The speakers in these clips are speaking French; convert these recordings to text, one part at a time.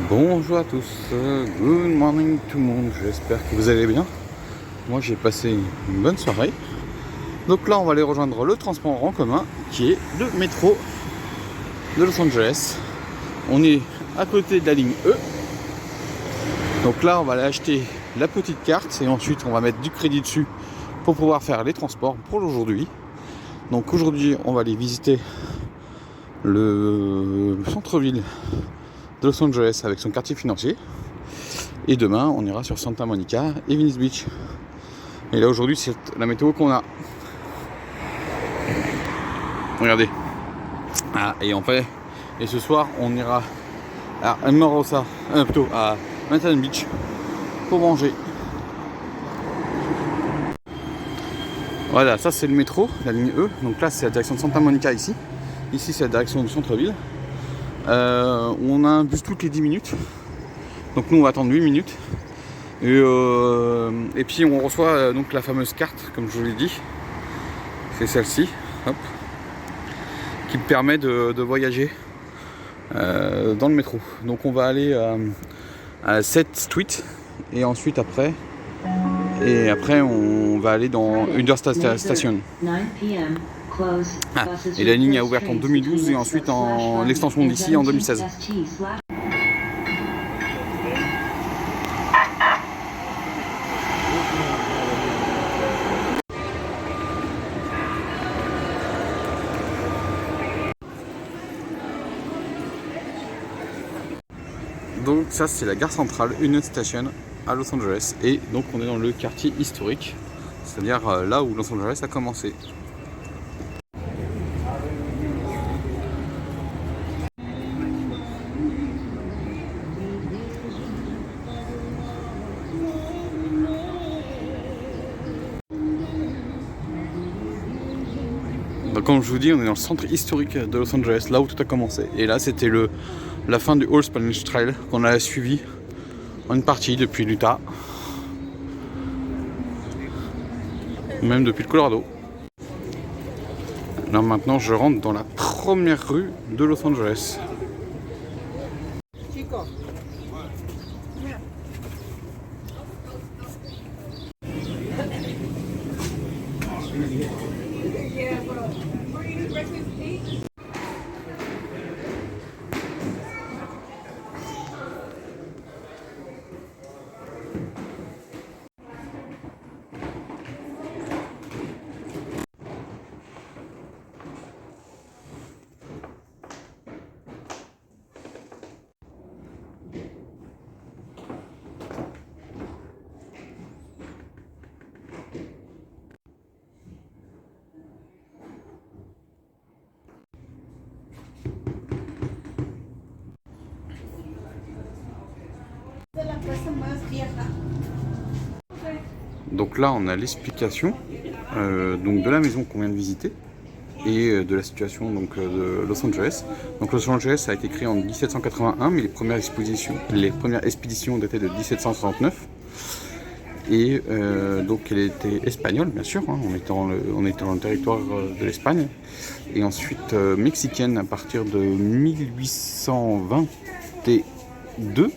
Bonjour à tous, good morning tout le monde, j'espère que vous allez bien. Moi j'ai passé une bonne soirée. Donc là on va aller rejoindre le transport en commun qui est le métro de Los Angeles. On est à côté de la ligne E. Donc là on va aller acheter la petite carte et ensuite on va mettre du crédit dessus pour pouvoir faire les transports pour aujourd'hui. Donc aujourd'hui on va aller visiter le centre-ville de Los Angeles avec son quartier financier, et demain on ira sur Santa Monica et Venice Beach. Et là aujourd'hui c'est la météo qu'on a. Regardez. Et ce soir on ira à Amarosa, plutôt à Manhattan Beach pour manger. Voilà, ça c'est le métro, la ligne E. Donc là c'est la direction de Santa Monica ici. Ici c'est la direction du centre-ville. On a un bus toutes les 10 minutes. Donc nous on va attendre 8 minutes. Et puis on reçoit donc la fameuse carte, comme je vous l'ai dit. C'est celle-ci, hop, qui permet de voyager dans le métro. Donc on va aller à 7 Street et ensuite après on va aller dans Universal Station. Et la ligne a ouvert en 2012 et ensuite l'extension d'ici en 2016. Donc ça c'est la gare centrale Union Station à Los Angeles, et donc on est dans le quartier historique, c'est-à-dire là où Los Angeles a commencé. Donc comme je vous dis, on est dans le centre historique de Los Angeles, là où tout a commencé. Et là c'était la fin du Old Spanish Trail qu'on a suivi en une partie depuis l'Utah, même depuis le Colorado. Là maintenant je rentre dans la première rue de Los Angeles. Donc là on a l'explication donc de la maison qu'on vient de visiter et de la situation donc, de Los Angeles. Donc Los Angeles a été créé en 1781, mais les premières expéditions dataient de 1769. Et donc elle était espagnole bien sûr, hein, on était dans le territoire de l'Espagne, et ensuite mexicaine à partir de 1822,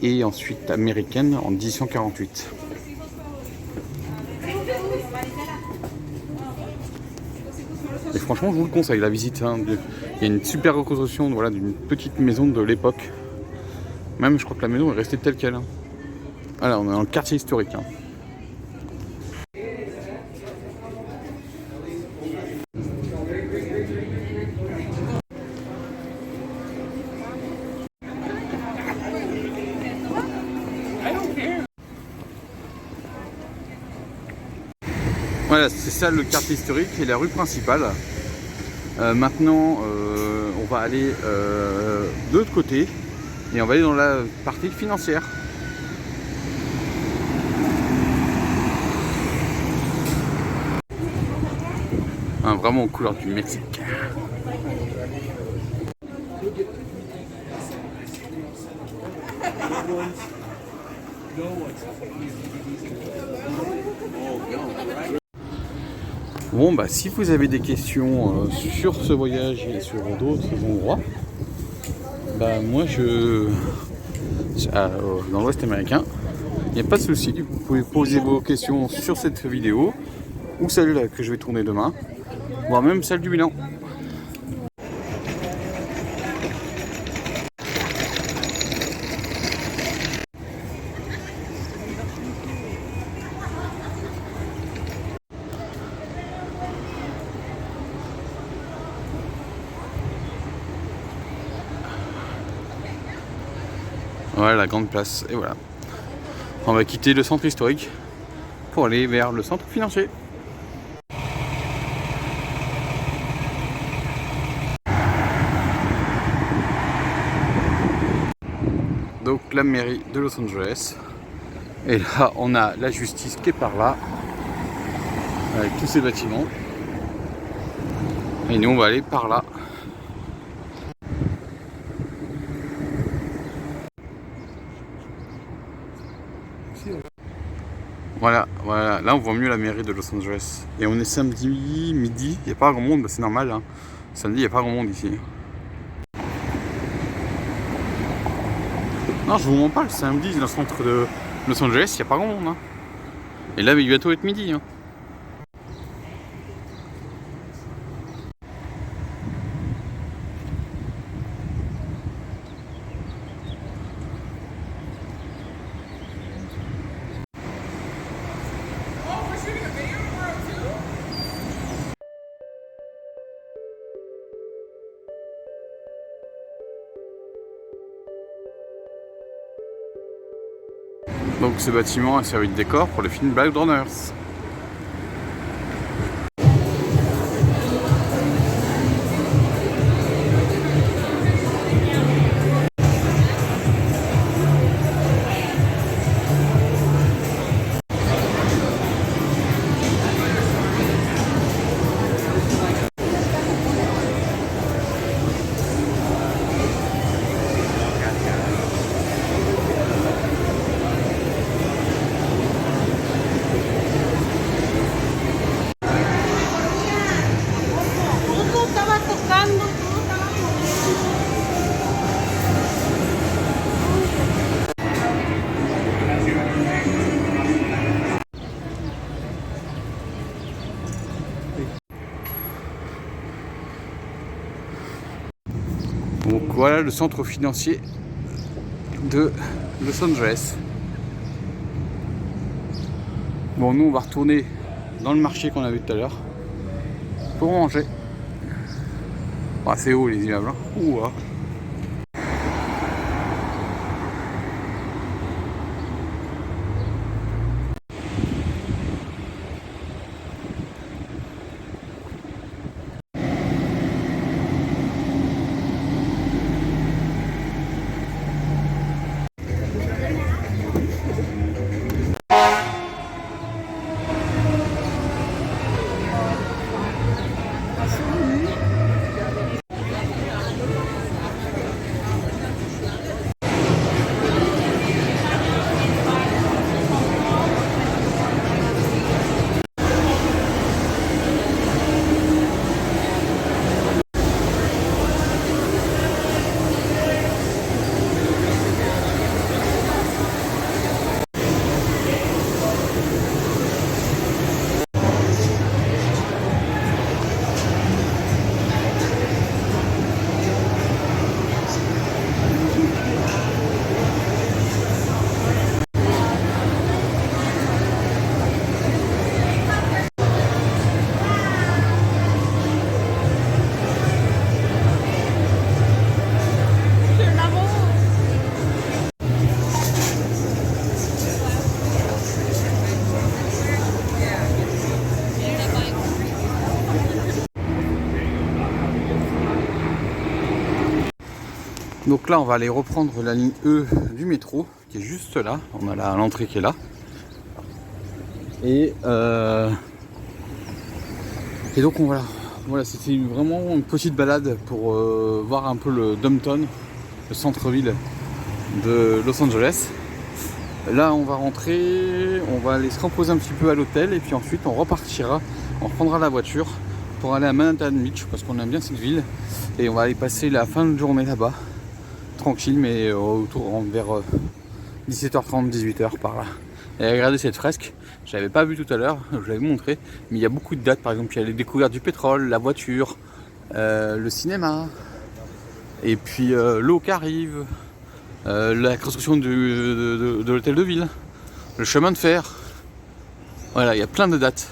et ensuite américaine en 1848. Et franchement je vous le conseille la visite, hein. Il y a une super reconstruction, voilà, d'une petite maison de l'époque. Même je crois que la maison est restée telle qu'elle, hein. Alors on est dans le quartier historique, hein. Voilà, c'est ça le quartier historique et la rue principale. Maintenant on va aller de l'autre côté et on va aller dans la partie financière. Hein, vraiment aux couleurs du Mexique. Bon bah si vous avez des questions sur ce voyage et sur d'autres endroits, bah moi je dans l'Ouest américain. Il n'y a pas de souci, vous pouvez poser vos questions sur cette vidéo ou celle que je vais tourner demain, voire même celle du bilan. Voilà la grande place, et voilà. On va quitter le centre historique pour aller vers le centre financier. Donc la mairie de Los Angeles. Et là on a la justice qui est par là, avec tous ces bâtiments. Et nous on va aller par là. Voilà, voilà, là on voit mieux la mairie de Los Angeles. Et on est samedi midi, il n'y a pas grand monde, bah c'est normal. Hein. Samedi, il n'y a pas grand monde ici. Non, je vous mens pas, le samedi, dans le centre de Los Angeles, il n'y a pas grand monde. Hein. Et là, il va bientôt être midi. Hein. Donc ce bâtiment a servi de décor pour le film Blade Runners. Donc voilà le centre financier de Los Angeles. Bon, nous on va retourner dans le marché qu'on a vu tout à l'heure pour manger. Oh, c'est haut les immeubles. Hein. Ouah. Donc là on va aller reprendre la ligne E du métro qui est juste là, on a l'entrée qui est là. Et donc voilà, c'était vraiment une petite balade pour voir un peu le downtown, le centre-ville de Los Angeles. Là on va rentrer, on va aller se reposer un petit peu à l'hôtel et puis ensuite on repartira, on reprendra la voiture pour aller à Manhattan Beach parce qu'on aime bien cette ville et on va aller passer la fin de journée là-bas. tranquille, mais vers 17h30, 18h par là. Et regardez cette fresque, je l'avais pas vu tout à l'heure, je l'avais montré, mais il y a beaucoup de dates. Par exemple, il y a les découvertes du pétrole, la voiture, le cinéma, et puis l'eau qui arrive, la construction de l'hôtel de ville, le chemin de fer. Voilà, il y a plein de dates.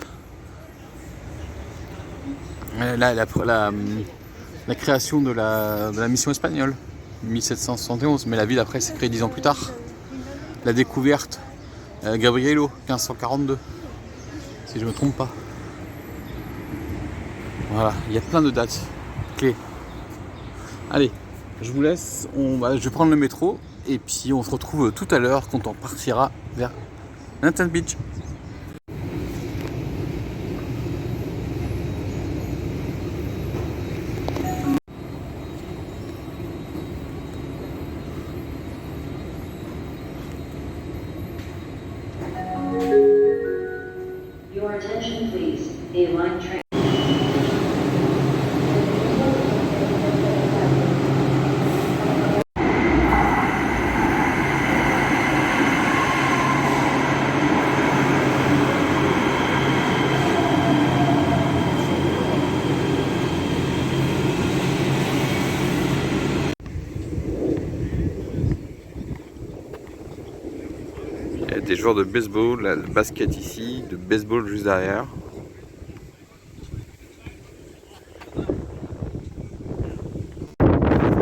Là, la création de la mission espagnole, 1771, mais la ville après s'est créée 10 ans plus tard. La découverte, Gabrielo, 1542, si je me trompe pas. Voilà, il y a plein de dates clés. Allez, je vous laisse, je vais prendre le métro et puis on se retrouve tout à l'heure quand on partira vers Manhattan Beach. Your attention please, the line train. Il y a des joueurs de baseball, le basket ici, de baseball juste derrière.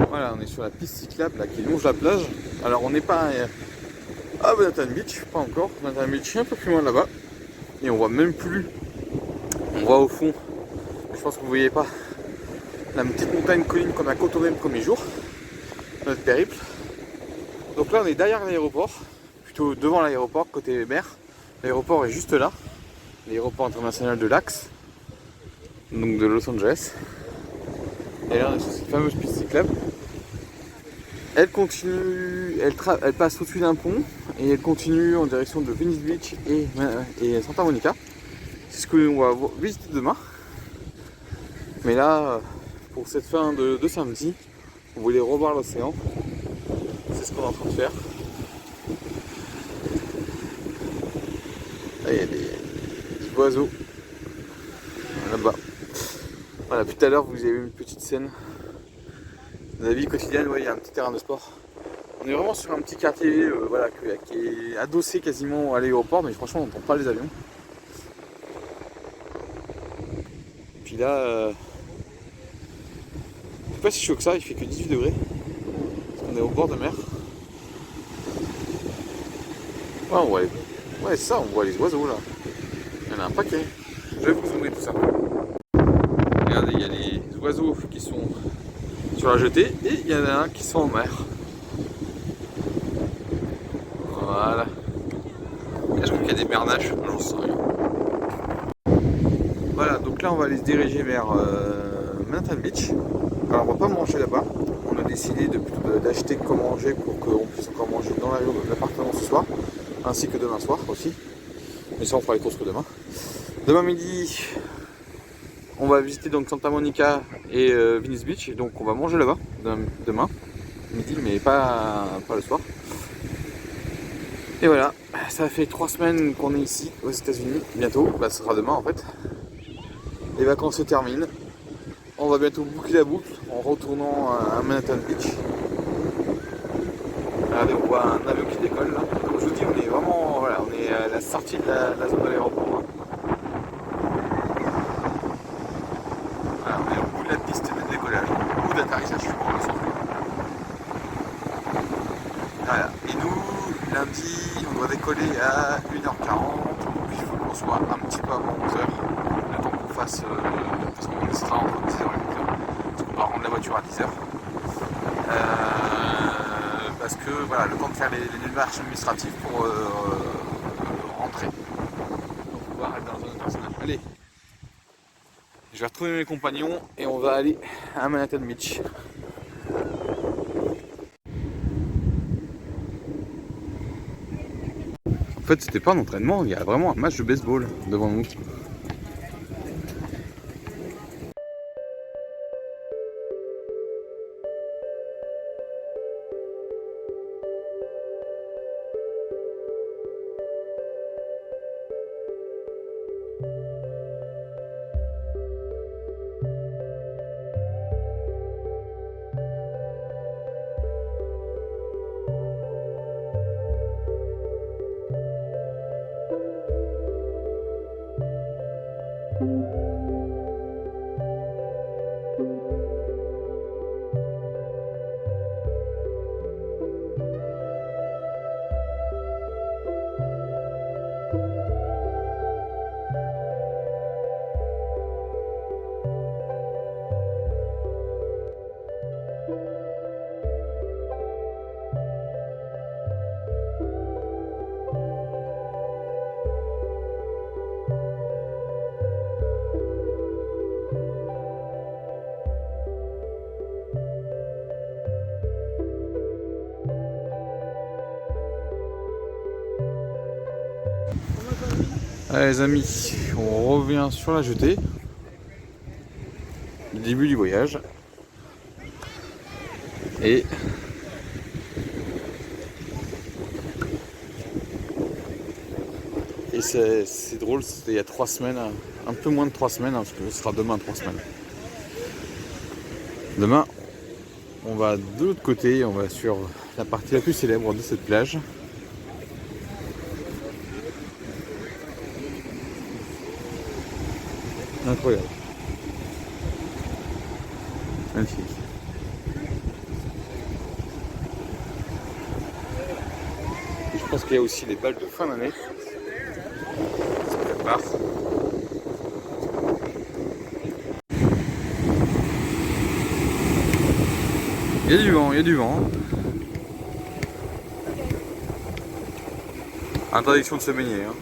Voilà, on est sur la piste cyclable là, qui longe la plage. Alors on n'est pas à Manhattan Beach, pas encore. Manhattan Beach est un peu plus loin là-bas. Et on voit même plus. On voit au fond, je pense que vous voyez pas, la petite montagne colline qu'on a contournée le premier jour, notre périple. Donc là on est derrière l'aéroport, plutôt devant l'aéroport, côté mer. L'aéroport est juste là, l'aéroport international de LAX, donc de Los Angeles. Et là on est sur cette fameuse piste cyclable. Elle continue, elle passe au-dessus d'un pont et elle continue en direction de Venice Beach et Santa Monica. C'est ce que l'on va visiter demain. Mais là, pour cette fin de samedi, on voulait revoir l'océan. C'est ce qu'on est en train de faire. Là, il y a des oiseaux là-bas. Voilà, tout à l'heure, vous avez vu une petite scène de la vie quotidienne. Ouais, il y a un petit terrain de sport. On est vraiment sur un petit quartier voilà, qui est adossé quasiment à l'aéroport, mais franchement, on n'entend pas les avions. Puis là, c'est pas si chaud que ça, il fait que 18 degrés. Parce qu'on est au bord de mer. Ouais, ouais, c'est ça, on voit les oiseaux là. Il y en a un paquet. Je vais vous zoomer tout ça. Regardez, il y a les oiseaux qui sont sur la jetée et il y en a un qui sont en mer. Voilà. Et je crois qu'il y a des bernaches, j'en sais rien. Voilà, donc là on va aller se diriger vers Manhattan Beach. Alors on va pas manger là-bas. On a décidé d'acheter quoi manger pour qu'on puisse encore manger dans l'appartement ce soir, ainsi que demain soir aussi. Mais ça on fera les courses que demain. Demain midi, on va visiter donc Santa Monica et Venice Beach. Et donc on va manger là-bas demain midi, mais pas le soir. Et voilà, ça fait 3 semaines qu'on est ici aux États-Unis. Bientôt, bah, ce sera demain en fait. Les vacances se terminent. On va bientôt boucler la boucle en retournant à Manhattan Beach. Regardez, on voit un avion qui décolle là. Comme je vous dis, on est vraiment, voilà, on est à la sortie de la zone de l'aéroport. Voilà, on est au bout de la piste de décollage, au bout d'atterrissage, je suis pour le centre. Voilà, et nous, lundi, on doit décoller à 1h40, donc il faut qu'on soit un petit peu avant 11h, le temps qu'on fasse, parce qu'on sera entre 10h et 11h, parce qu'on va rendre la voiture à 10h. Parce que voilà, le temps de faire les démarches administratives pour rentrer. Donc on va aller dans la zone internationale. Allez, je vais retrouver mes compagnons et on va aller à Manhattan Beach. En fait, c'était pas un entraînement, il y a vraiment un match de baseball devant nous. Allez les amis, on revient sur la jetée. Le début du voyage. Et c'est drôle, c'était il y a 3 semaines, un peu moins de 3 semaines, parce que ce sera demain 3 semaines. Demain, on va de l'autre côté, on va sur la partie la plus célèbre de cette plage. Incroyable. Magnifique. Et je pense qu'il y a aussi les balles de fin d'année. Ça se prépare. Il y a du vent, il y a du vent. Interdiction de se baigner. Hein.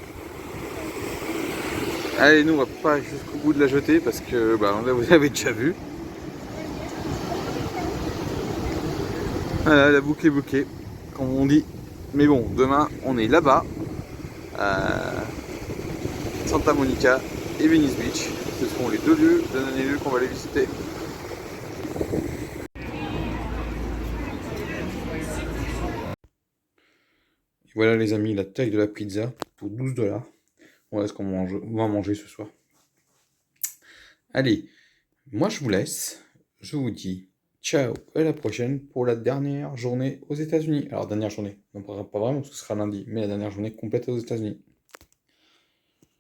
Allez, nous on va pas aller jusqu'au bout de la jetée parce que vous avez déjà vu. Voilà, la boucle est bouquée, comme on dit. Mais bon, demain on est là-bas, à Santa Monica et Venice Beach. Ce seront les deux derniers lieux qu'on va aller visiter. Voilà les amis, la taille de la pizza pour 12 $. Voilà ce qu'on va manger ce soir. Allez, moi je vous laisse. Je vous dis ciao, à la prochaine pour la dernière journée aux États-Unis. Alors dernière journée, non pas vraiment parce que ce sera lundi, mais la dernière journée complète aux États-Unis.